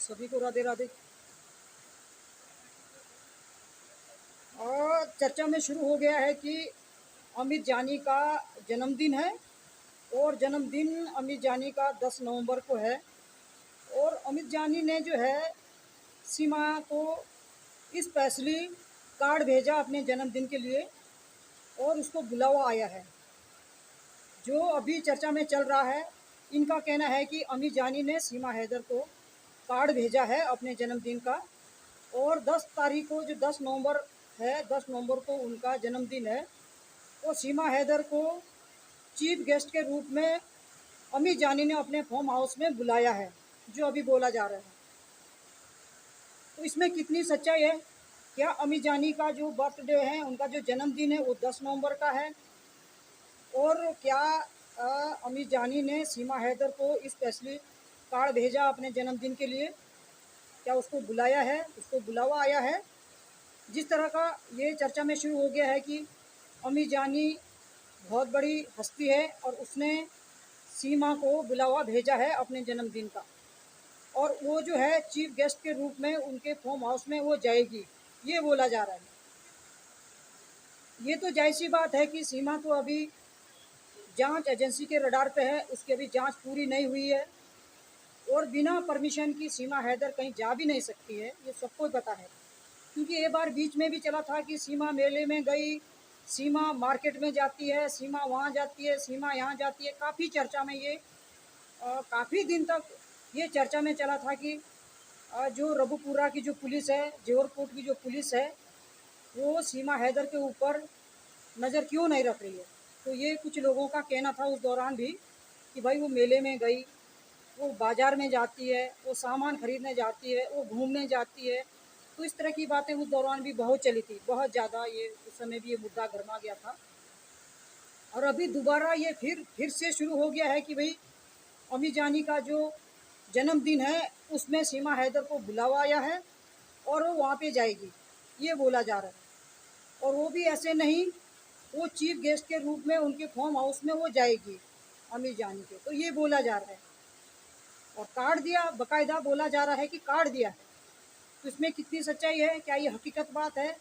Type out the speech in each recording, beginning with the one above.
सभी को राधे राधे। और चर्चा में शुरू हो गया है कि अमित जानी का जन्मदिन है और जन्मदिन अमित जानी का 10 नवंबर को है। और अमित जानी ने जो है सीमा को स्पेशली कार्ड भेजा अपने जन्मदिन के लिए और उसको बुलावा आया है। जो अभी चर्चा में चल रहा है, इनका कहना है कि अमित जानी ने सीमा हैदर को कार्ड भेजा है अपने जन्मदिन का। और 10 तारीख को जो 10 नवंबर है, 10 नवंबर को उनका जन्मदिन है। और सीमा हैदर को चीफ गेस्ट के रूप में अमित जानी ने अपने फार्म हाउस में बुलाया है, जो अभी बोला जा रहा है। तो इसमें कितनी सच्चाई है? क्या अमित जानी का जो बर्थडे है, उनका जो जन्मदिन है वो 10 नवंबर का है? और क्या अमित जानी ने सीमा हैदर को स्पेशली कार्ड भेजा अपने जन्मदिन के लिए? क्या उसको बुलाया है, उसको बुलावा आया है? जिस तरह का ये चर्चा में शुरू हो गया है कि अमित जानी बहुत बड़ी हस्ती है और उसने सीमा को बुलावा भेजा है अपने जन्मदिन का, और वो जो है चीफ गेस्ट के रूप में उनके फार्म हाउस में वो जाएगी, ये बोला जा रहा है। ये तो जायज़ सी बात है कि सीमा तो अभी जांच एजेंसी के रडार पे है, उसकी अभी जांच पूरी नहीं हुई है और बिना परमिशन की सीमा हैदर कहीं जा भी नहीं सकती है, ये सबको पता है। क्योंकि एक बार बीच में भी चला था कि सीमा मेले में गई, सीमा मार्केट में जाती है, सीमा वहाँ जाती है, सीमा यहाँ जाती है। काफ़ी चर्चा में ये काफ़ी दिन तक ये चर्चा में चला था कि जो रबुपुरा की जो पुलिस है, जेवरकोट की जो पुलिस है, वो सीमा हैदर के ऊपर नज़र क्यों नहीं रख रही है। तो ये कुछ लोगों का कहना था उस दौरान भी कि भाई वो मेले में गई, वो बाज़ार में जाती है, वो सामान खरीदने जाती है, वो घूमने जाती है। तो इस तरह की बातें उस दौरान भी बहुत चली थी, बहुत ज़्यादा। ये उस समय भी ये मुद्दा गरमा गया था और अभी दोबारा ये फिर से शुरू हो गया है कि भाई अमित जानी का जो जन्मदिन है उसमें सीमा हैदर को बुलावा आया है और वो वहाँ पे जाएगी, ये बोला जा रहा है। और वो भी ऐसे नहीं, वो चीफ गेस्ट के रूप में उनके फार्म हाउस में वो जाएगी अमित जानी के, तो ये बोला जा रहा है। और कार्ड दिया, बाकायदा बोला जा रहा है कि कार्ड दिया है। तो इसमें कितनी सच्चाई है, क्या ये हकीकत बात है?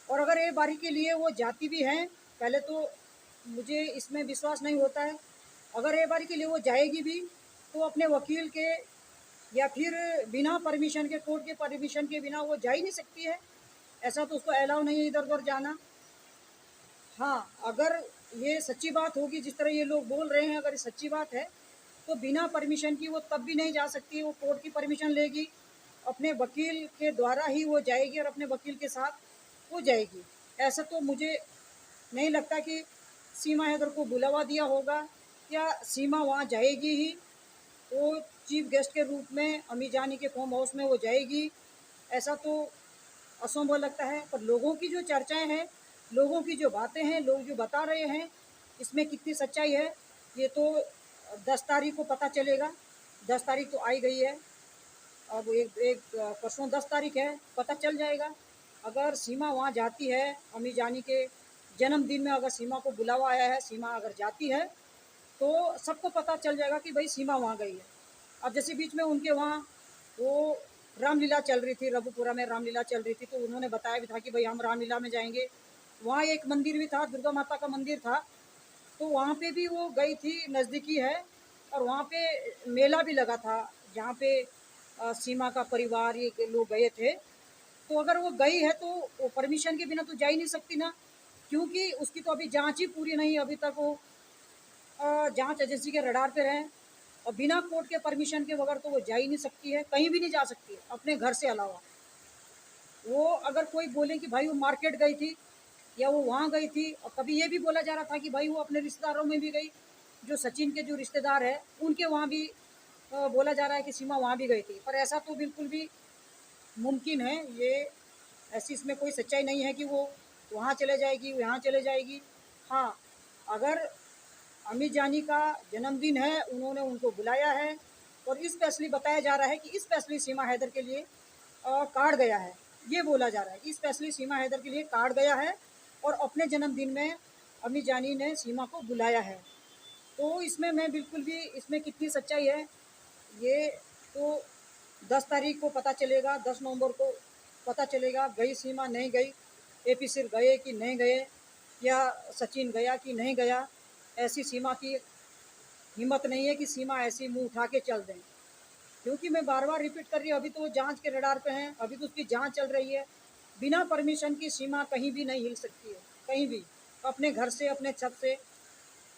और अगर ये बारी के लिए वो जाती भी हैं, पहले तो मुझे इसमें विश्वास नहीं होता है। अगर ये बारी के लिए वो जाएगी भी तो अपने वकील के या फिर बिना परमिशन के, कोर्ट के परमिशन के बिना वो जा ही नहीं सकती है। ऐसा तो उसको अलाउ नहीं है इधर उधर जाना। हाँ, अगर ये सच्ची बात होगी, जिस तरह ये लोग बोल रहे हैं, अगर ये सच्ची बात है तो बिना परमिशन की वो तब भी नहीं जा सकती। वो कोर्ट की परमिशन लेगी, अपने वकील के द्वारा ही वो जाएगी और अपने वकील के साथ वो जाएगी। ऐसा तो मुझे नहीं लगता कि सीमा हैदर को बुलावा दिया होगा या सीमा वहाँ जाएगी ही। वो चीफ गेस्ट के रूप में अमित जानी के फार्म हाउस में वो जाएगी, ऐसा तो असंभव लगता है। पर लोगों की जो चर्चाएं हैं, लोगों की जो बातें हैं, लोग जो बता रहे हैं, इसमें कितनी सच्चाई है ये तो 10 तारीख को पता चलेगा। 10 तारीख तो आई गई है, अब एक एक परसों 10 तारीख है, पता चल जाएगा। अगर सीमा वहाँ जाती है, अमित जानी के जन्मदिन में अगर सीमा को बुलावा आया है, सीमा अगर जाती है तो सबको पता चल जाएगा कि भाई सीमा वहाँ गई है। अब जैसे बीच में उनके वहाँ वो रामलीला चल रही थी, रघुपुरा में रामलीला चल रही थी, तो उन्होंने बताया भी था कि भाई हम रामलीला में जाएंगे। वहाँ एक मंदिर भी था, दुर्गा माता का मंदिर था, तो वहाँ पे भी वो गई थी, नज़दीकी है। और वहाँ पे मेला भी लगा था जहाँ पे सीमा का परिवार ये लोग गए थे। तो अगर वो गई है तो वो परमिशन के बिना तो जा ही नहीं सकती ना, क्योंकि उसकी तो अभी जांच ही पूरी नहीं है। अभी तक वो जांच एजेंसी के रडार पे रहें और बिना कोर्ट के परमिशन के बगैर तो वो जा ही नहीं सकती है, कहीं भी नहीं जा सकती है अपने घर से अलावा। वो अगर कोई बोले कि भाई वो मार्केट गई थी या वो वहाँ गई थी, और कभी ये भी बोला जा रहा था कि भाई वो अपने रिश्तेदारों में भी गई, जो सचिन के जो रिश्तेदार है उनके वहाँ भी बोला जा रहा है कि सीमा वहाँ भी गई थी। पर ऐसा तो बिल्कुल भी मुमकिन है, ये ऐसी इसमें कोई सच्चाई नहीं है कि वो वहाँ चले जाएगी, यहाँ चले जाएगी। हाँ, अगर अमित जानी का जन्मदिन है, उन्होंने उनको बुलाया है और स्पेशली बताया जा रहा है कि स्पेशली सीमा हैदर के लिए कार्ड गया है। ये बोला जा रहा है कि स्पेशली सीमा हैदर के लिए कार्ड गया है और अपने जन्मदिन में अमित जानी ने सीमा को बुलाया है। तो इसमें मैं बिल्कुल भी, इसमें कितनी सच्चाई है ये तो 10 तारीख को पता चलेगा, 10 नवंबर को पता चलेगा गई सीमा नहीं गई, एपी सिर्फ गए कि नहीं गए, या सचिन गया कि नहीं गया। ऐसी सीमा की हिम्मत नहीं है कि सीमा ऐसी मुंह उठा के चल दें, क्योंकि मैं बार बार रिपीट कर रही हूँ, अभी तो वो जांच के रडार पे हैं, अभी तो उसकी जांच चल रही है। बिना परमिशन की सीमा कहीं भी नहीं हिल सकती है, कहीं भी, अपने घर से, अपने छत से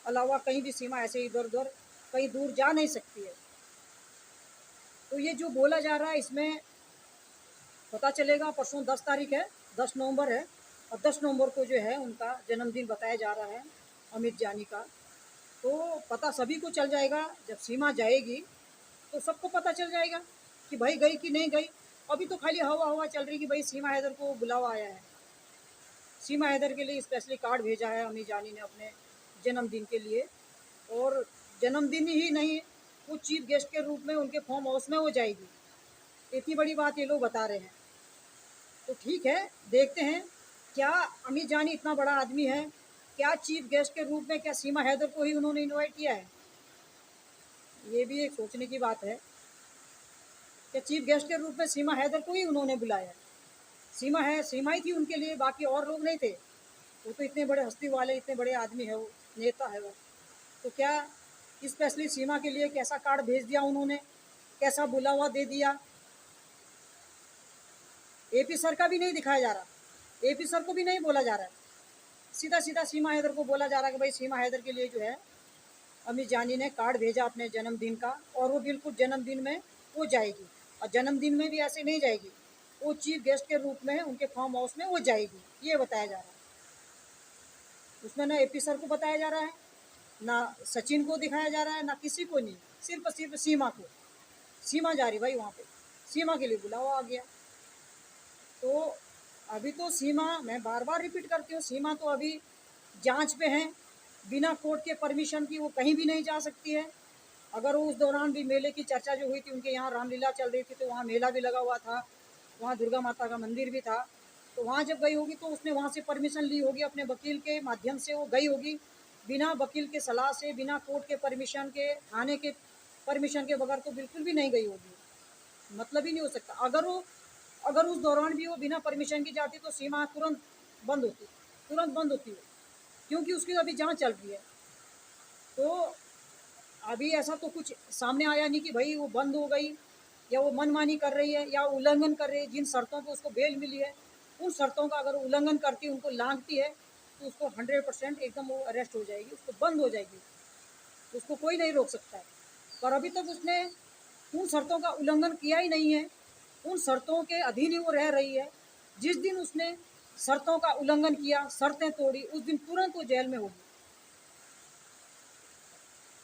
अलावा कहीं भी सीमा ऐसे इधर उधर कहीं दूर जा नहीं सकती है। तो ये जो बोला जा रहा है इसमें पता चलेगा, परसों 10 तारीख है, 10 नवंबर है, और 10 नवंबर को जो है उनका जन्मदिन बताया जा रहा है अमित जानी का। तो पता सभी को चल जाएगा, जब सीमा जाएगी तो सबको पता चल जाएगा कि भाई गई कि नहीं गई। अभी तो खाली हवा हवा चल रही कि भाई सीमा हैदर को बुलावा आया है, सीमा हैदर के लिए स्पेशली कार्ड भेजा है अमित जानी ने अपने जन्मदिन के लिए। और जन्मदिन ही नहीं, वो चीफ गेस्ट के रूप में उनके फार्म हाउस में हो जाएगी। इतनी बड़ी बात ये लोग बता रहे हैं। तो ठीक है, देखते हैं क्या अमित जानी इतना बड़ा आदमी है, क्या चीफ गेस्ट के रूप में क्या सीमा हैदर को ही उन्होंने इनवाइट किया है। ये भी एक सोचने की बात है कि चीफ गेस्ट के रूप में सीमा हैदर को ही उन्होंने बुलाया है। सीमा ही थी उनके लिए, बाकी और लोग नहीं थे। वो तो इतने बड़े हस्ती वाले, इतने बड़े आदमी है, वो नेता है वो। तो क्या स्पेशली सीमा के लिए कैसा कार्ड भेज दिया उन्होंने, कैसा बुलावा दे दिया। एपी सर का भी नहीं दिखाया जा रहा, एपी सर को भी नहीं बोला जा रहा है, सीधा सीधा सीमा हैदर को बोला जा रहा है कि भाई सीमा हैदर के लिए जो है अमित जानी ने कार्ड भेजा अपने जन्मदिन का, और वो बिल्कुल जन्मदिन में वो जाएगी। और जन्मदिन में भी ऐसे नहीं जाएगी, वो चीफ गेस्ट के रूप में उनके फार्म हाउस में वो जाएगी, ये बताया जा रहा है। उसमें ना एपी सर को बताया जा रहा है, ना सचिन को दिखाया जा रहा है, ना किसी को नहीं, सिर्फ सीमा को। सीमा जा रही भाई वहाँ पे, सीमा के लिए बुलावा आ गया। तो अभी तो सीमा, मैं बार बार रिपीट करती हूँ, सीमा तो अभी जांच पे है, बिना कोर्ट के परमिशन की वो कहीं भी नहीं जा सकती है। अगर वो उस दौरान भी मेले की चर्चा जो हुई थी, उनके यहाँ रामलीला चल रही थी, तो वहाँ मेला भी लगा हुआ था, वहाँ दुर्गा माता का मंदिर भी था। तो वहाँ जब गई होगी तो उसने वहाँ से परमिशन ली होगी, अपने वकील के माध्यम से वो गई होगी। बिना वकील के सलाह से, बिना कोर्ट के परमिशन के, थाने के परमिशन के बगैर तो बिल्कुल भी नहीं गई होगी, मतलब ही नहीं हो सकता। अगर उस दौरान भी वो बिना परमिशन की जाती तो सीमा तुरंत बंद होती, तुरंत बंद होती है, क्योंकि उसकी अभी जांच चल रही है। तो अभी ऐसा तो कुछ सामने आया नहीं कि भाई वो बंद हो गई, या वो मनमानी कर रही है, या उल्लंघन कर रही है। जिन शर्तों पर उसको बेल मिली है, उन शर्तों का अगर उल्लंघन करती है, उनको लांघती है, तो उसको 100% एकदम वो अरेस्ट हो जाएगी, उसको बंद हो जाएगी, उसको कोई नहीं रोक सकता है। पर अभी तक उसने उन शर्तों का उल्लंघन किया ही नहीं है, उन शर्तों के अधीन ही वो रह रही है। जिस दिन उसने शर्तों का उल्लंघन किया, शर्तें तोड़ी, उस दिन तुरंत वो जेल में होगी।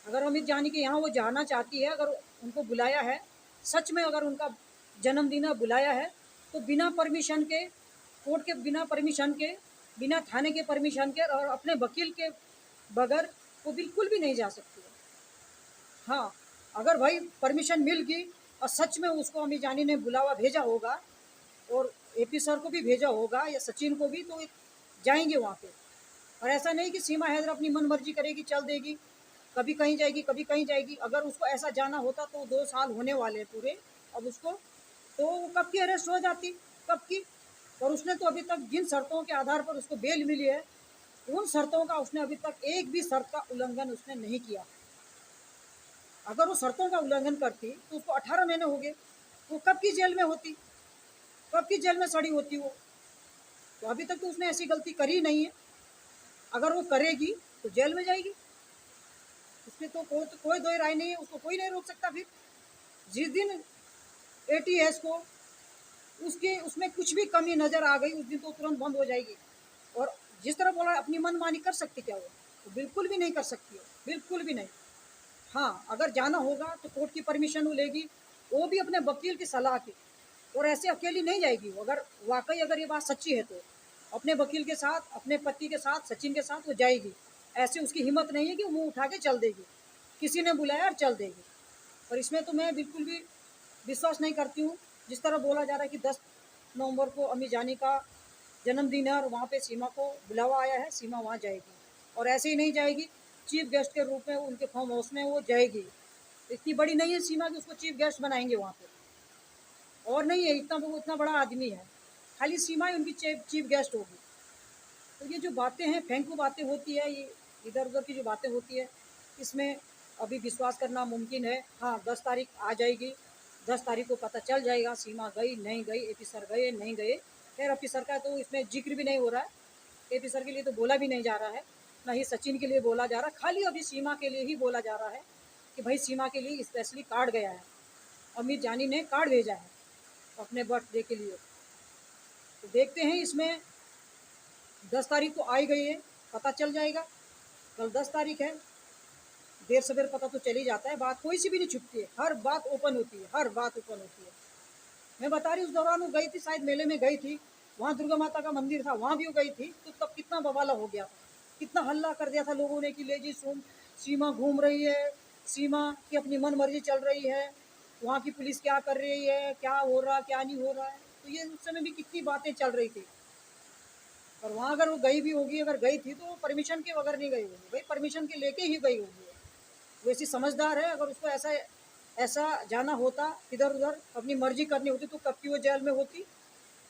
अगर अमित जानी के यहाँ वो जाना चाहती है, अगर उनको बुलाया है, सच में अगर उनका जन्मदिन बुलाया है, तो बिना परमिशन के, कोर्ट के बिना परमिशन के, बिना थाने के परमिशन के, और अपने वकील के बगैर वो बिल्कुल भी नहीं जा सकती है। हाँ, अगर भाई परमिशन मिल गई और सच में उसको अमित जानी ने बुलावा भेजा होगा, और एपी सर को भी भेजा होगा, या सचिन को भी, तो जाएंगे वहाँ पे। और ऐसा नहीं कि सीमा हैदर अपनी मन मर्जी करेगी, चल देगी, कभी कहीं जाएगी, कभी कहीं जाएगी। अगर उसको ऐसा जाना होता तो 2 साल होने वाले पूरे अब उसको, तो वो कब की अरेस्ट हो जाती, कब की। और उसने तो अभी तक जिन शर्तों के आधार पर उसको बेल मिली है, उन शर्तों का उसने अभी तक एक भी शर्त का उल्लंघन उसने नहीं किया। अगर वो शर्तों का उल्लंघन करती तो उसको 18 महीने हो गए, वो कब की जेल में होती, कब की जेल में सड़ी होती वो। तो अभी तक तो उसने ऐसी गलती करी नहीं है, अगर वो करेगी तो जेल में जाएगी, उसमें तो कोई दो राय नहीं है, उसको कोई नहीं रोक सकता। फिर जिस दिन एटीएस को उसमें कुछ भी कमी नजर आ गई, उस दिन तो तुरंत बंद हो जाएगी। और जिस तरह बोला अपनी मनमानी कर सकती क्या वो, तो बिल्कुल भी नहीं कर सकती है, बिल्कुल भी नहीं। हाँ, अगर जाना होगा तो कोर्ट की परमिशन वो लेगी, वो भी अपने वकील की सलाह की। और ऐसे अकेली नहीं जाएगी वो, अगर वाकई अगर ये बात सच्ची है तो अपने वकील के साथ, अपने पति के साथ, सचिन के साथ वो जाएगी। ऐसे उसकी हिम्मत नहीं है कि वो मुँह उठा के चल देगी, किसी ने बुलाया और चल देगी। और इसमें तो मैं बिल्कुल भी विश्वास नहीं करती हूँ। जिस तरह बोला जा रहा है कि 10 नवंबर को अमित जानी का जन्मदिन है, और वहाँ पे सीमा को बुलावा आया है, सीमा वहाँ जाएगी। और ऐसे ही नहीं जाएगी, चीफ गेस्ट के रूप में उनके फार्म हाउस में वो जाएगी। इतनी बड़ी नहीं है सीमा कि उसको चीफ गेस्ट बनाएंगे वहाँ पे। और नहीं है, इतना वो इतना बड़ा आदमी है, खाली सीमा ही उनकी चीफ गेस्ट होगी। तो ये जो बातें हैं, फेंकू बातें होती है, ये इधर उधर की जो बातें होती है, इसमें अभी विश्वास करना मुमकिन है। हाँ, 10 तारीख आ जाएगी, 10 तारीख को पता चल जाएगा सीमा गई नहीं गई, एपी सर गए नहीं गए। खैर एपी सर का तो इसमें जिक्र भी नहीं हो रहा है, एपी सर के लिए तो बोला भी नहीं जा रहा है, ना ही सचिन के लिए बोला जा रहा है, खाली अभी सीमा के लिए ही बोला जा रहा है कि भाई सीमा के लिए स्पेशली कार्ड गया है, अमित जानी ने कार्ड भेजा है अपने बर्थडे के लिए। तो देखते हैं इसमें 10 तारीख को आई गई है, पता चल जाएगा। कल 10 तारीख है, देर सवेर पता तो चल ही जाता है, बात कोई सी भी नहीं छुपती है, हर बात ओपन होती है, हर बात ओपन होती है। मैं बता रही उस दौरान वो गई थी, शायद मेले में गई थी, वहाँ दुर्गा माता का मंदिर था, वहाँ भी वो गई थी, तो तब कितना बवाला हो गया था, कितना हल्ला कर दिया था लोगों ने कि ले जी सीमा घूम रही है, सीमा की अपनी मन मर्जी चल रही है, वहाँ की पुलिस क्या कर रही है, क्या हो रहा क्या नहीं हो रहा है। तो ये उस समय भी कितनी बातें चल रही थी। और वहाँ अगर वो गई भी होगी, अगर गई थी तो वो परमिशन के बगैर नहीं गई होगी, भाई परमिशन के लेके ही गई होगी। वो ऐसी समझदार है, अगर उसको ऐसा ऐसा जाना होता इधर उधर, अपनी मर्जी करनी होती, तो कब की वो जेल में होती।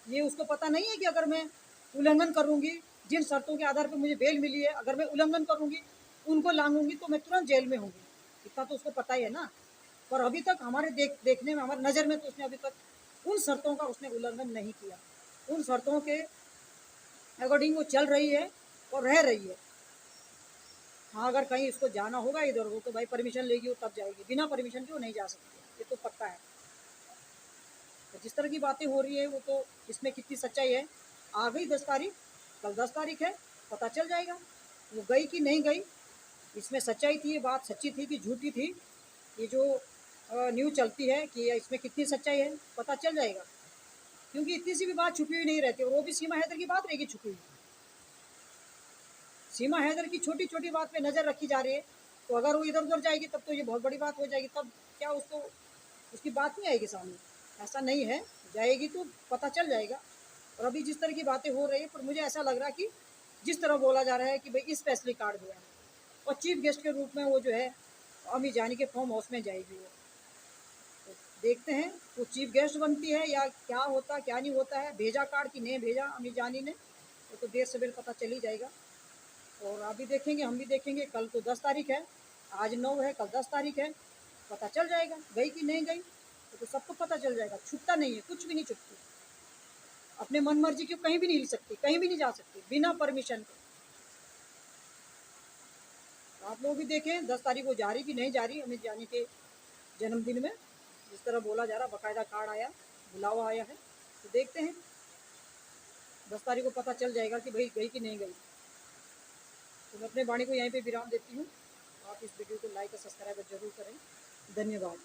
ये उसको पता नहीं है कि अगर मैं उल्लंघन करूँगी, जिन शर्तों के आधार पर मुझे बेल मिली है, अगर मैं उल्लंघन करूँगी, उनको लांघूंगी, तो मैं तुरंत जेल में होंगी। इतना तो उसको पता ही है ना। पर अभी तक हमारे देखने में, हमारी नज़र में, तो उसने अभी तक उन शर्तों का उसने उल्लंघन नहीं किया। उन शर्तों के अकॉर्डिंग वो चल रही है और रह रही है। हाँ, अगर कहीं इसको जाना होगा इधर उधर, तो भाई परमिशन लेगी वो तब जाएगी, बिना परमिशन के वो नहीं जा सकती, ये तो पक्का है। तो जिस तरह की बातें हो रही है, वो तो इसमें कितनी सच्चाई है। आ गई 10 तारीख, कल 10 तारीख है, पता चल जाएगा वो गई कि नहीं गई, इसमें सच्चाई थी, ये बात सच्ची थी कि झूठी थी, ये जो न्यूज़ चलती है कि इसमें कितनी सच्चाई है, पता चल जाएगा। क्योंकि इतनी सी भी बात छुपी हुई नहीं रहती, और वो भी सीमा हैदर की बात रहेगी छुपी हुई। सीमा हैदर की छोटी छोटी बात पे नज़र रखी जा रही है, तो अगर वो इधर उधर जाएगी तब तो ये बहुत बड़ी बात हो जाएगी, तब क्या उसको उसकी बात नहीं आएगी सामने। ऐसा नहीं है, जाएगी तो पता चल जाएगा। और अभी जिस तरह की बातें हो रही है, पर मुझे ऐसा लग रहा है कि जिस तरह बोला जा रहा है कि भाई स्पेशली कार्ड दिया है, और चीफ गेस्ट के रूप में वो जो है अमित जानी के फार्म हाउस में जाएगी वो। तो देखते हैं वो चीफ गेस्ट बनती है या क्या होता क्या नहीं होता है, भेजा कार्ड कि नहीं भेजा अमित जानी ने, वो तो देर सवेर पता चल ही जाएगा। और अभी देखेंगे, हम भी देखेंगे, कल तो 10 तारीख है, आज 9 है, कल 10 तारीख है, पता चल जाएगा गई कि नहीं गई। तो सबको पता चल जाएगा, छुपता नहीं है, कुछ भी नहीं छुपती, अपने मन मर्जी की कहीं भी नहीं हिल सकती, कहीं भी नहीं जा सकती बिना परमिशन के। तो आप लोग भी देखें 10 तारीख को जा रही कि नहीं जा रही अमित जानी के जन्मदिन में, जिस तरह बोला जा रहा, बाकायदा कार्ड आया, बुलावा आया है। तो देखते हैं 10 तारीख को पता चल जाएगा कि भाई गई कि नहीं गई। तो मैं अपने वाणी को यहीं पे विराम देती हूँ। आप इस वीडियो को लाइक और सब्सक्राइब जरूर करें। धन्यवाद।